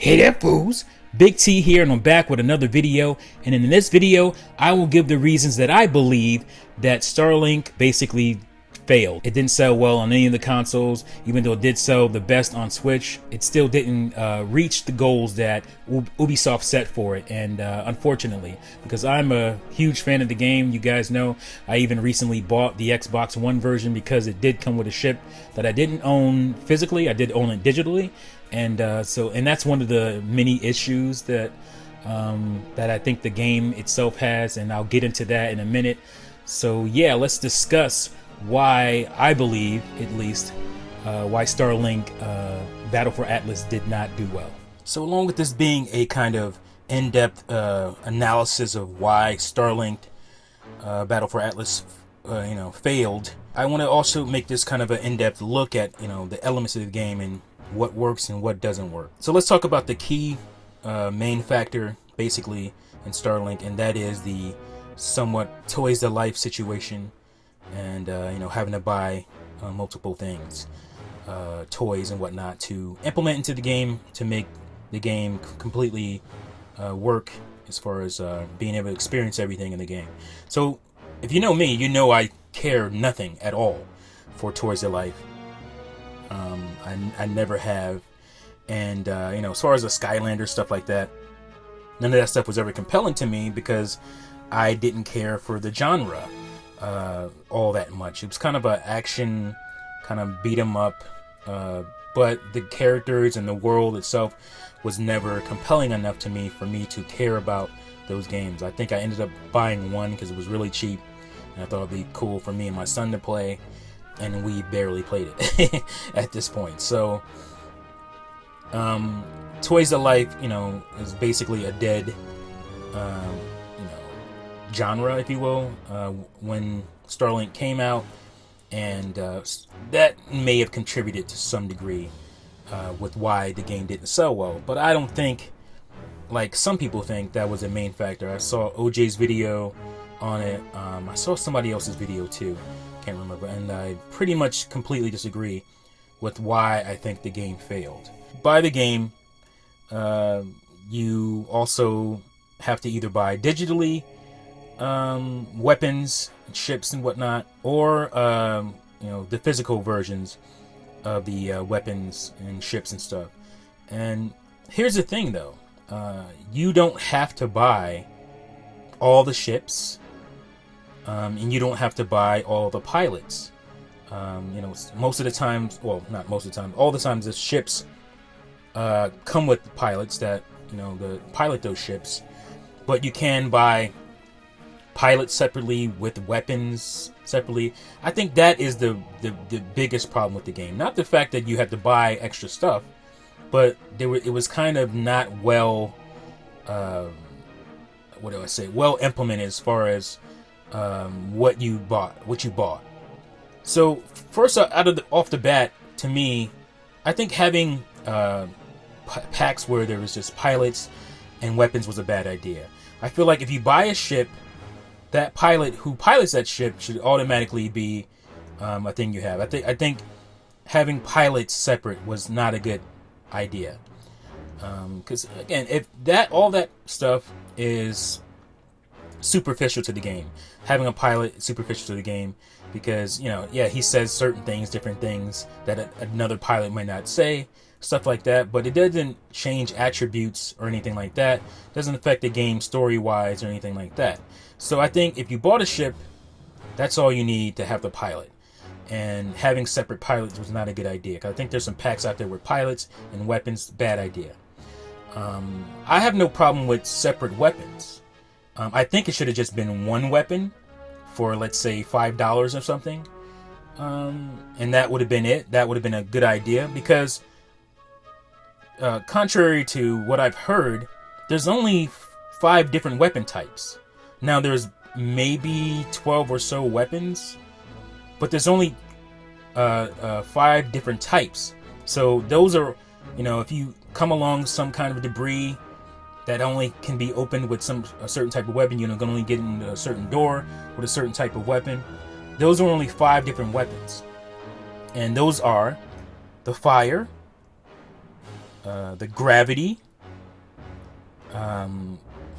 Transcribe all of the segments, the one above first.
Hey there, fools! Big T here, and I'm back with another video. And in this video, I will give the reasons that I believe that Starlink basically failed. It didn't sell well on any of the consoles, even though it did sell the best on Switch. It still didn't reach the goals that Ubisoft set for it, and unfortunately, because I'm a huge fan of the game, you guys know, I even recently bought the Xbox One version because it did come with a chip that I didn't own physically. I did own it digitally, and that's one of the many issues that I think the game itself has, and I'll get into that in a minute. So yeah, let's discuss why I believe, at least, why Starlink Battle for Atlas did not do well. So along with this being a kind of in-depth analysis of why Starlink Battle for Atlas failed, I want to also make this kind of an in-depth look at the elements of the game and what works and what doesn't work. So let's talk about the key main factor basically in Starlink, and that is the somewhat toys to life situation, and having to buy multiple things, toys and whatnot, to implement into the game to make the game completely work as far as being able to experience everything in the game. So if you know me, you know I care nothing at all for toys to life. I never have, and as far as the Skylander stuff like that, none of that stuff was ever compelling to me because I didn't care for the genre all that much. It was kind of an action, kind of beat 'em up, but the characters and the world itself was never compelling enough to me for me to care about those games. I think I ended up buying one because it was really cheap, and I thought it'd be cool for me and my son to play, and we barely played it at this point. So Toys to Life, is basically a dead genre, if you will, when Starlink came out, and that may have contributed to some degree with why the game didn't sell well. But I don't think, like some people think, that was a main factor. I saw OJ's video on it. I saw somebody else's video too, can't remember, and I pretty much completely disagree with why I think the game failed. Buy the game, you also have to either buy digitally weapons, ships and whatnot, or the physical versions of the weapons and ships and stuff. And here's the thing though, you don't have to buy all the ships, and you don't have to buy all the pilots. Most of the times, well, not most of the time, all the times the ships come with pilots that the pilot those ships, but you can buy pilots separately with weapons separately. I think that is the biggest problem with the game. Not the fact that you had to buy extra stuff, but it was kind of not well well implemented as far as what you bought. So first off the bat, to me, I think having packs where there was just pilots and weapons was a bad idea. I feel like if you buy a ship, that pilot who pilots that ship should automatically be a thing you have. I think having pilots separate was not a good idea, because again, if all that stuff is superficial to the game, having a pilot is superficial to the game, because he says certain things, different things that another pilot might not say, stuff like that, but it doesn't change attributes or anything like that. It doesn't affect the game story wise or anything like that. So I think if you bought a ship, that's all you need to have the pilot. And having separate pilots was not a good idea, because I think there's some packs out there with pilots and weapons. Bad idea. I have no problem with separate weapons. I think it should have just been one weapon for, let's say, $5 or something, and that would have been it. That would have been a good idea, because contrary to what I've heard, there's only 5 different weapon types. Now there's maybe 12 or so weapons, but there's only 5 different types. So those are, if you come along some kind of debris that only can be opened with a certain type of weapon, can only get into a certain door with a certain type of weapon. Those are only 5 different weapons, and those are the fire, the gravity,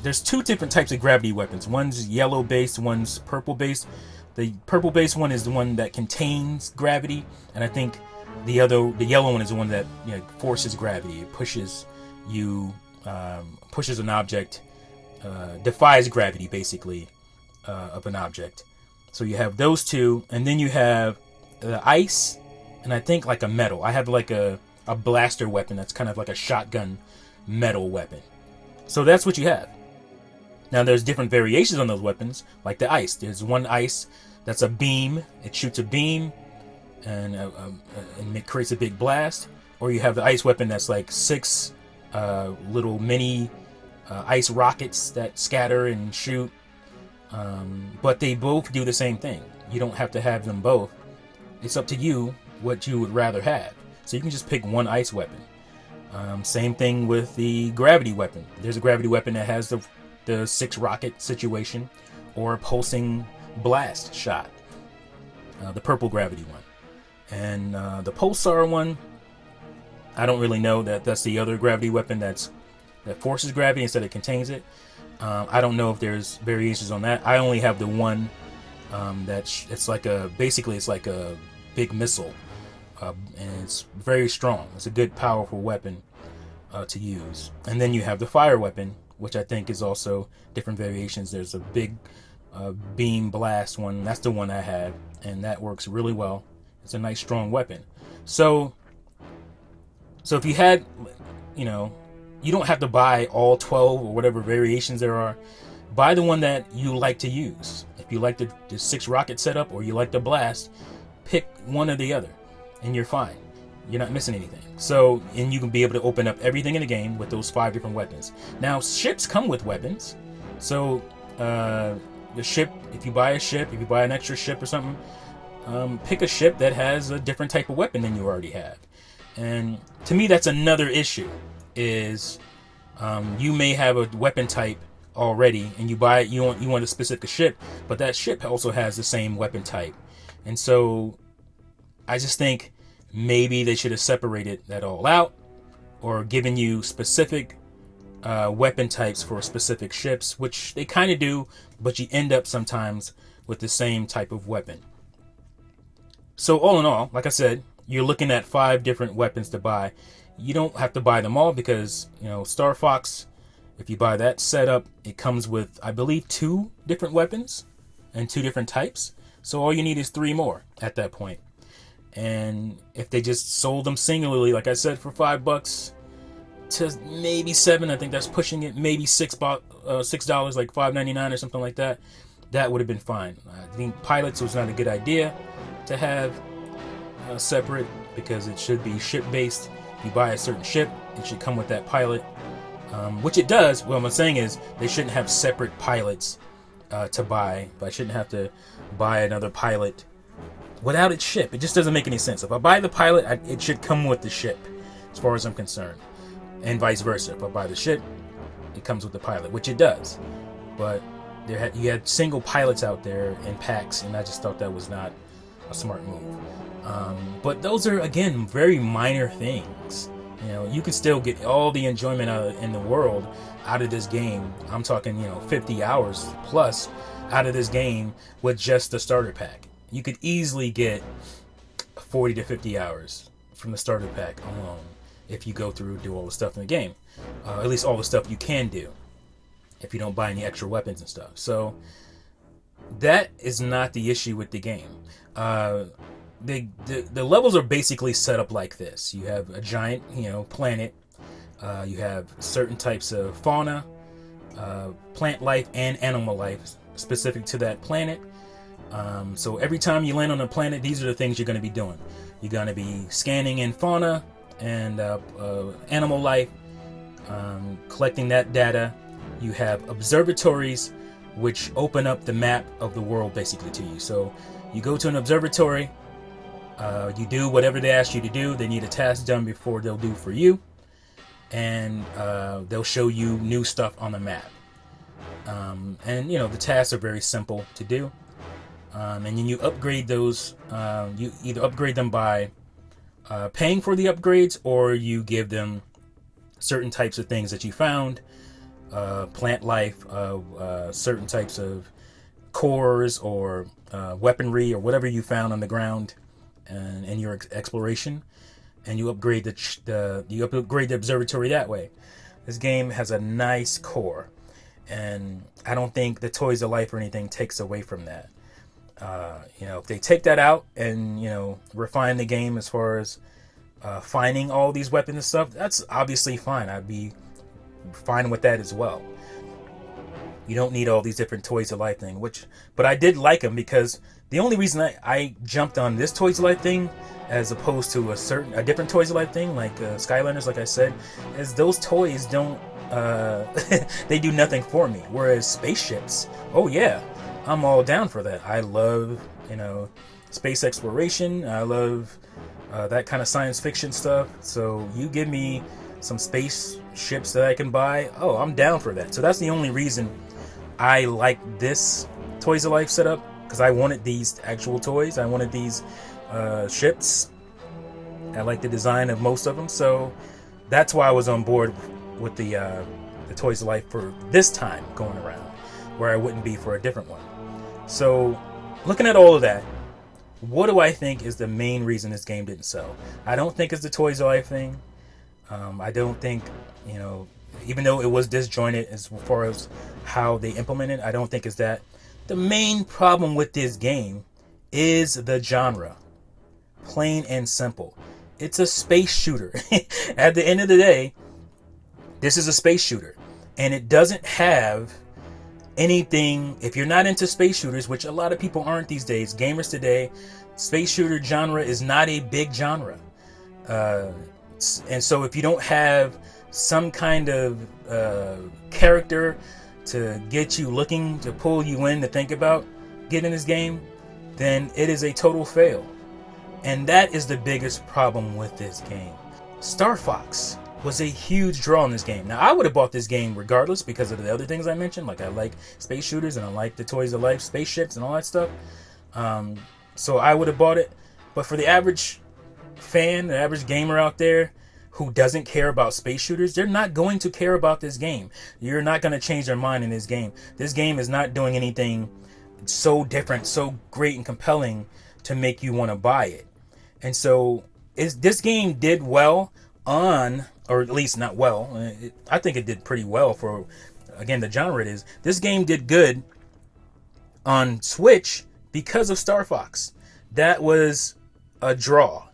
There's two different types of gravity weapons. One's yellow based, one's purple based. The purple based one is the one that contains gravity, and I think the yellow one is the one that, you know, forces gravity. It pushes you, pushes an object, defies gravity basically, of an object. So you have those two, and then you have the ice, and I think like a metal. I have like a blaster weapon that's kind of like a shotgun metal weapon. So that's what you have. Now there's different variations on those weapons, like the ice. There's one ice that's a beam. It shoots a beam, and it creates a big blast. Or you have the ice weapon that's like 6 little mini ice rockets that scatter and shoot. But they both do the same thing. You don't have to have them both. It's up to you what you would rather have. So you can just pick one ice weapon. Same thing with the gravity weapon. There's a gravity weapon that has the 6 rocket situation, or a pulsing blast shot. The purple gravity one. And the pulsar one, I don't really know. That's the other gravity weapon that forces gravity instead of contains it. I don't know if there's variations on that. I only have the one it's like basically it's like a big missile, and it's very strong. It's a good, powerful weapon to use. And then you have the fire weapon, which I think is also different variations. There's a big beam blast one. That's the one I have, and that works really well. It's a nice, strong weapon. So if you had, you know, you don't have to buy all 12 or whatever variations there are. Buy the one that you like to use. If you like the 6 rocket setup, or you like the blast, pick one or the other, and you're fine. You're not missing anything. So, and you can be able to open up everything in the game with those 5 different weapons. Now, ships come with weapons. So, the ship, if you buy an extra ship or something, pick a ship that has a different type of weapon than you already have. And to me, that's another issue, is you may have a weapon type already, and you want a specific ship, but that ship also has the same weapon type. And so I just think maybe they should have separated that all out, or given you specific weapon types for specific ships, which they kind of do, but you end up sometimes with the same type of weapon. So all in all, like I said, you're looking at 5 different weapons to buy. You don't have to buy them all, because, you know, Star Fox, if you buy that setup, it comes with, I believe, 2 different weapons and 2 different types. So all you need is 3 more at that point. And if they just sold them singularly, like I said, for $5 to maybe $7, I think that's pushing it, maybe $6, like $5.99 or something like that, that would have been fine. I think pilots was not a good idea to have separate, because it should be ship based. If you buy a certain ship, it should come with that pilot, which it does. What I'm saying is they shouldn't have separate pilots to buy. But I shouldn't have to buy another pilot without its ship. It just doesn't make any sense. If I buy the pilot, it should come with the ship, as far as I'm concerned, and vice versa. If I buy the ship, it comes with the pilot, which it does. But you had single pilots out there in packs, and I just thought that was not a smart move. But those are, again, very minor things. You know, you can still get all the enjoyment in the world out of this game. I'm talking, 50 hours plus out of this game with just the starter pack. You could easily get 40 to 50 hours from the starter pack alone if you go through and do all the stuff in the game. At least all the stuff you can do if you don't buy any extra weapons and stuff. So that is not the issue with the game. The levels are basically set up like this. You have a giant, planet. You have certain types of fauna, plant life, and animal life specific to that planet. So every time you land on a planet, these are the things you're going to be doing. You're going to be scanning in fauna and animal life, collecting that data. You have observatories, which open up the map of the world basically to you. So you go to an observatory, you do whatever they ask you to do. They need a task done before they'll do for you, and they'll show you new stuff on the map. And the tasks are very simple to do. And then you upgrade those. You either upgrade them by paying for the upgrades, or you give them certain types of things that you found plant life, certain types of cores or weaponry or whatever you found on the ground in your exploration, and you upgrade you upgrade the observatory that way. This game has a nice core, and I don't think the Toys of Life or anything takes away from that. If they take that out and refine the game as far as finding all these weapons and stuff, that's obviously fine. I'd be fine with that as well. You don't need all these different Toys of Life thing, but I did like them because the only reason I jumped on this Toys of Life thing as opposed to a different Toys of Life thing like Skylanders, like I said, is those toys don't they do nothing for me. Whereas spaceships, oh yeah, I'm all down for that. I love space exploration. I love that kind of science fiction stuff. So you give me some spaceships that I can buy, oh, I'm down for that. So that's the only reason I like this Toys of Life setup, because I wanted these actual toys. I wanted these ships. I like the design of most of them, so that's why I was on board with the Toys of Life for this time going around, where I wouldn't be for a different one. So looking at all of that, what do I think is the main reason this game didn't sell? I don't think it's the Toys of Life thing. I don't think, even though it was disjointed as far as how they implemented, I don't think it's that. The main problem with this game is the genre. Plain and simple. It's a space shooter. At the end of the day, this is a space shooter. And it doesn't have anything, if you're not into space shooters, which a lot of people aren't these days, gamers today, space shooter genre is not a big genre. And so if you don't have some kind of character to get you looking, to pull you in, to think about getting this game, then it is a total fail. And that is the biggest problem with this game. Star Fox was a huge draw in this game. Now, I would have bought this game regardless because of the other things I mentioned. Like, I like space shooters and I like the Toys of Life spaceships and all that stuff. So I would have bought it. But for the average fan, the average gamer out there who doesn't care about space shooters, they're not going to care about this game. You're not going to change their mind in this game. This game is not doing anything so different, so great and compelling to make you want to buy it. And so this game did well on, or at least not well, I think it did pretty well for, again, the genre it is. This game did good on Switch because of Star Fox. That was a draw.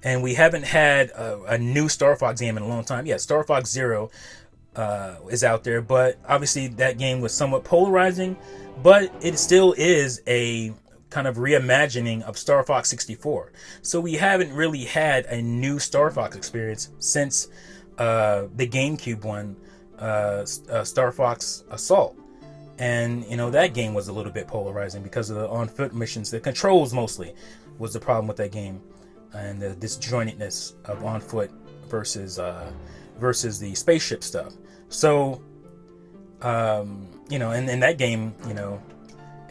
And we haven't had a new Star Fox game in a long time. Yeah, Star Fox Zero is out there, but obviously that game was somewhat polarizing, but it still is a kind of reimagining of Star Fox 64. So we haven't really had a new Star Fox experience since the GameCube one, Star Fox Assault. And, that game was a little bit polarizing because of the on-foot missions. The controls mostly was the problem with that game, and the disjointedness of on-foot versus the spaceship stuff. So, in that game,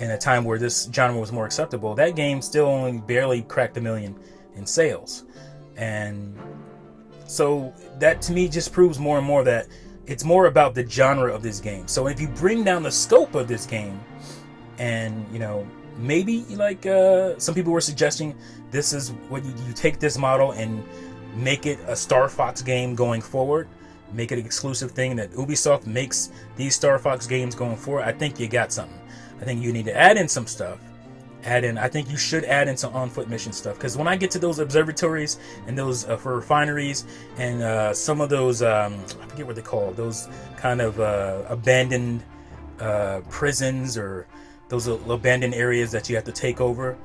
in a time where this genre was more acceptable, that game still only barely cracked 1 million in sales. And so that to me just proves more and more that it's more about the genre of this game. So if you bring down the scope of this game and, maybe like some people were suggesting, this is what you take this model and make it a Star Fox game going forward, make it an exclusive thing that Ubisoft makes these Star Fox games going forward, I think you got something. I think you need to add in some stuff. I think you should add in some on-foot mission stuff, because when I get to those observatories and those for refineries and some of those, I forget what they're called, those kind of abandoned prisons or those abandoned areas that you have to take over,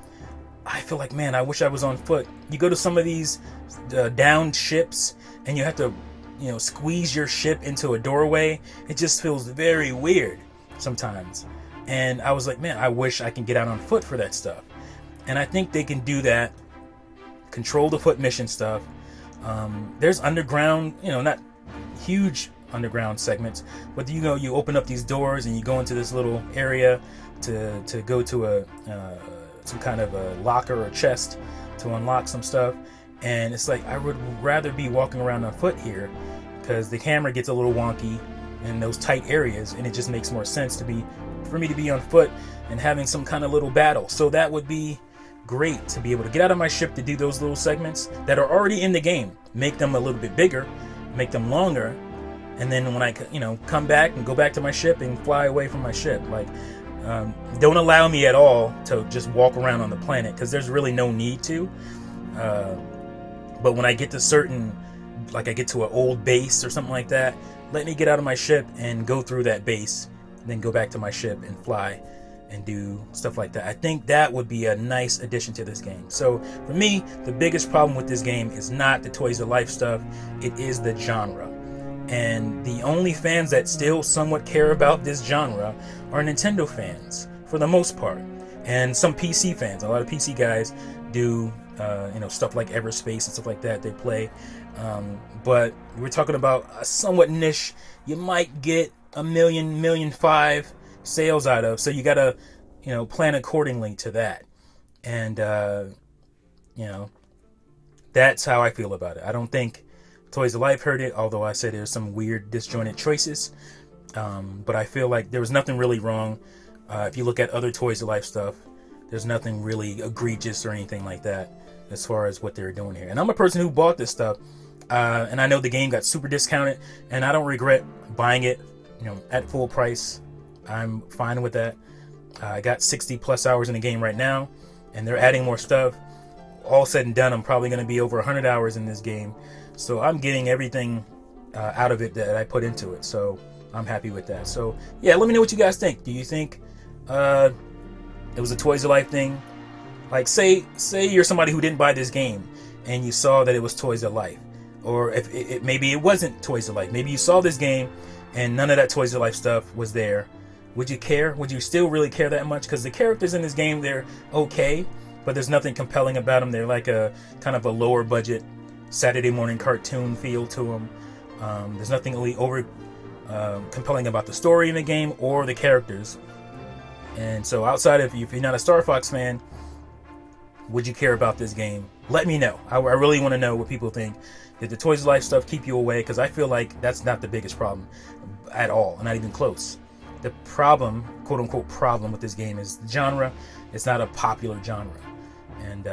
I feel like, man, I wish I was on foot. You go to some of these downed ships and you have to, squeeze your ship into a doorway. It just feels very weird sometimes. And I was like, man, I wish I can get out on foot for that stuff. And I think they can do that. Control the foot mission stuff. There's underground, not huge underground segments, but you open up these doors and you go into this little area to go to some kind of a locker or chest to unlock some stuff. And it's like, I would rather be walking around on foot here because the camera gets a little wonky in those tight areas, and it just makes more sense for me to be on foot and having some kind of little battle. So that would be great to be able to get out of my ship to do those little segments that are already in the game, make them a little bit bigger, make them longer, and then when I come back and go back to my ship and fly away from my ship. Like, don't allow me at all to just walk around on the planet, because there's really no need to. But when I get to certain, like I get to an old base or something like that, let me get out of my ship and go through that base, then go back to my ship and fly and do stuff like that. I think that would be a nice addition to this game. So for me, the biggest problem with this game is not the Toys of Life stuff, it is the genre. And the only fans that still somewhat care about this genre are Nintendo fans, for the most part, and some PC fans. A lot of PC guys do stuff like Everspace and stuff like that, they play. But we're talking about a somewhat niche, you might get 1 million, 1.5 million sales out of, so you gotta plan accordingly to that. And that's how I feel about it. I don't think Toys of Life hurt it, although I said there's some weird disjointed choices, but I feel like there was nothing really wrong. If you look at other Toys of Life stuff, there's nothing really egregious or anything like that as far as what they're doing here. And I'm a person who bought this stuff, and I know the game got super discounted, and I don't regret buying it at full price. I'm fine with that. I got 60 plus hours in the game right now, and they're adding more stuff. All said and done, I'm probably going to be over 100 hours in this game, so I'm getting everything out of it that I put into it, so I'm happy with that. So yeah, let me know what you guys think. Do you think it was a Toys of Life thing? Like, say you're somebody who didn't buy this game and you saw that it was Toys of Life, or if maybe it wasn't Toys of Life, maybe you saw this game and none of that Toys of Life stuff was there. Would you care? Would you still really care that much? Because the characters in this game, they're okay, but there's nothing compelling about them. They're like a kind of a lower budget Saturday morning cartoon feel to them. There's nothing really compelling about the story in the game or the characters. And so outside of, if you're not a Star Fox fan, would you care about this game? Let me know. I really want to know what people think. Did the Toys of Life stuff keep you away? Because I feel like that's not the biggest problem at all, not even close. The problem, quote unquote problem, with this game is the genre. It's not a popular genre, and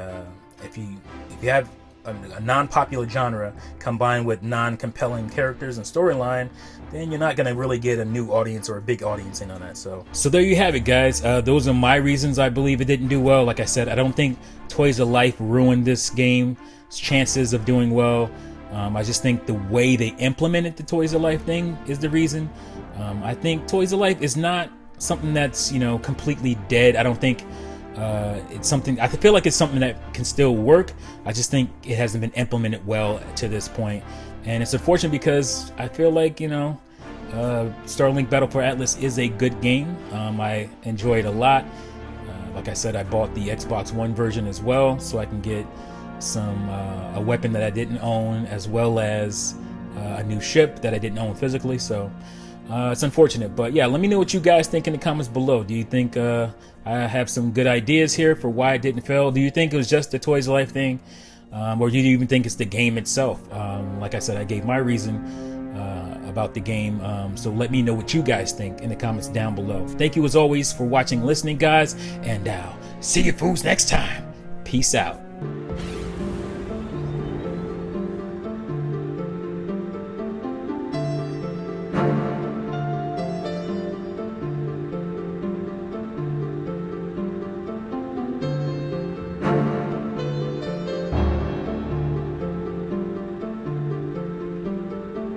if you have a non-popular genre combined with non-compelling characters and storyline, then you're not going to really get a new audience or a big audience in on that. So there you have it, guys. Those are my reasons I believe it didn't do well. Like I said, I don't think Toys of Life ruined this game's chances of doing well. I just think the way they implemented the Toys of Life thing is the reason. I think Toys of Life is not something that's completely dead. I don't think it's something. I feel like it's something that can still work. I just think it hasn't been implemented well to this point, and it's unfortunate because I feel like Starlink Battle for Atlas is a good game. I enjoy it a lot. Like I said, I bought the Xbox One version as well, so I can get a weapon that I didn't own, as well as a new ship that I didn't own physically. So it's unfortunate, but yeah, let me know what you guys think in the comments below. Do you think I have some good ideas here for why it didn't fail? Do you think it was just the Toys of Life thing, or do you even think it's the game itself? Like I said, I gave my reason about the game, so let me know what you guys think in the comments down below. Thank you as always for watching and listening, guys, and I'll see you fools next time. Peace out.